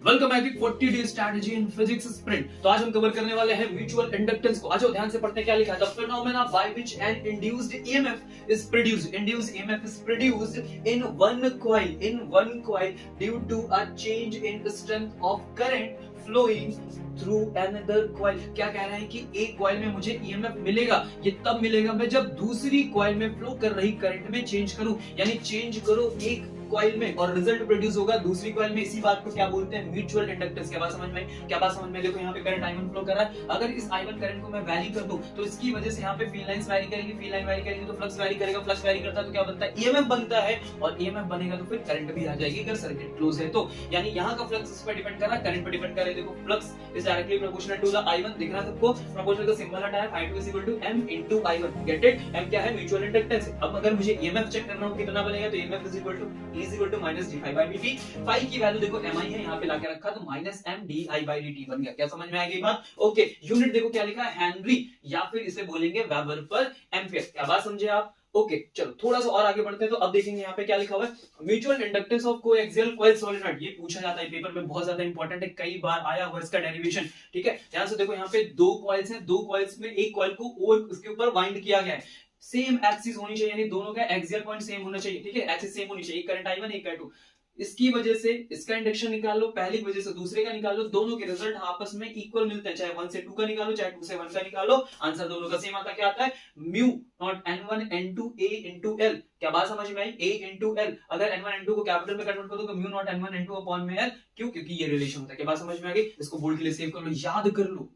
Welcome back 40 day strategy in physics sprint. तो आज हम कवर करने वाले हैं म्यूचुअल इंडक्टेंस को। आज ध्यान से पढ़ते हैं क्या लिखा है। The phenomena by which an induced EMF is produced in one coil due to a change in strength of current flowing through another coil. क्या कह रहे हैं कि एक कॉइल में मुझे ईएमएफ मिलेगा, ये तब मिलेगा मैं जब दूसरी कॉइल में फ्लो कर रही करंट में चेंज करूं। यानी चेंज करो एक कॉइल में और रिजल्ट प्रोड्यूस होगा दूसरी कॉइल में। इसी बात को क्या बोलते हैं? Mutual inductance. क्या बात समझ में? देखो यहाँ पे करंट I1 फ्लो कर रहा है। अगर इस I1 करंट को मैं वैरी कर दूं तो इसकी वजह से यहाँ पे फील्ड लाइंस वैरी करेगी तो फ्लक्स वैरी करेगा। फ्लक्स वैरी करता है तो क्या बनता है? ईएमएफ बनता है, और ईएमएफ बनेगा तो फिर करंट भी आ जाएगी अगर सर्किट क्लोज है तो। यानी यहाँ का फ्लक्स इस पर डिपेंड कर रहा है, करंट पे डिपेंड कर रहा है। देखो flux is directly proportional to the I1। दिख रहा है सबको? प्रोपोर्शनल का सिंबल हटा है। I2 is equal to M into I1। Get it? M क्या है? Mutual inductance. अब अगर मुझे ईएमएफ चेक करना हो कितना बनेगा तो EMF is equal to minus d∅dt। Phi की वैल्यू देखो mi है, यहाँ पे लाके रखा तो माइनस m di/dt बन गया। क्या समझ में आ गई बात? ओके, यूनिट देखो क्या लिखा है? हेनरी, या फिर इसे बोलेंगे वेबर पर एम्पियर। क्या बात समझे आप? ओके चलो थोड़ा सा और आगे बढ़ते हैं। तो अब देखेंगे यहाँ पे क्या लिखा हुआ है। Mutual inductance of coaxial coil solenoid. ये पूछा जाता है पेपर में, बहुत ज्यादा इंपॉर्टेंट है, कई बार आया हुआ इसका डेरिवेशन। ठीक है, ध्यान से देखो यहाँ पे दो कॉइल्स हैं, दो कॉइल्स में एक कॉइल को और उसके ऊपर वाइंड किया गया है। सेम एक्सिस होनी चाहिए, यानी दोनों का एक्सियल पॉइंट सेम होना चाहिए। ठीक है, एक्सिस सेम होनी चाहिए। एक करंट I1 एक I2। इसकी वजह से इसका इंडक्शन निकाल लो, पहली वजह से दूसरे का निकाल लो, दोनों के रिजल्ट आपस में इक्वल मिलते हैं। चाहे 1 से 2 का निकालो, चाहे 2 से 1 का निकालो, आंसर दोनों का सेम आता है। क्या आता है? Mu naught n1 n2 a into l। क्या बात समझ में आई? a into l। अगर n1 n2 को कैपिटल में कन्वर्ट कर दो तो mu naught n1 n2 upon में l। क्यों? क्योंकि ये रिलेशन होता है। क्या बात समझ में आ गई? इसको बोर्ड के लिए सेव कर लो, याद कर लो।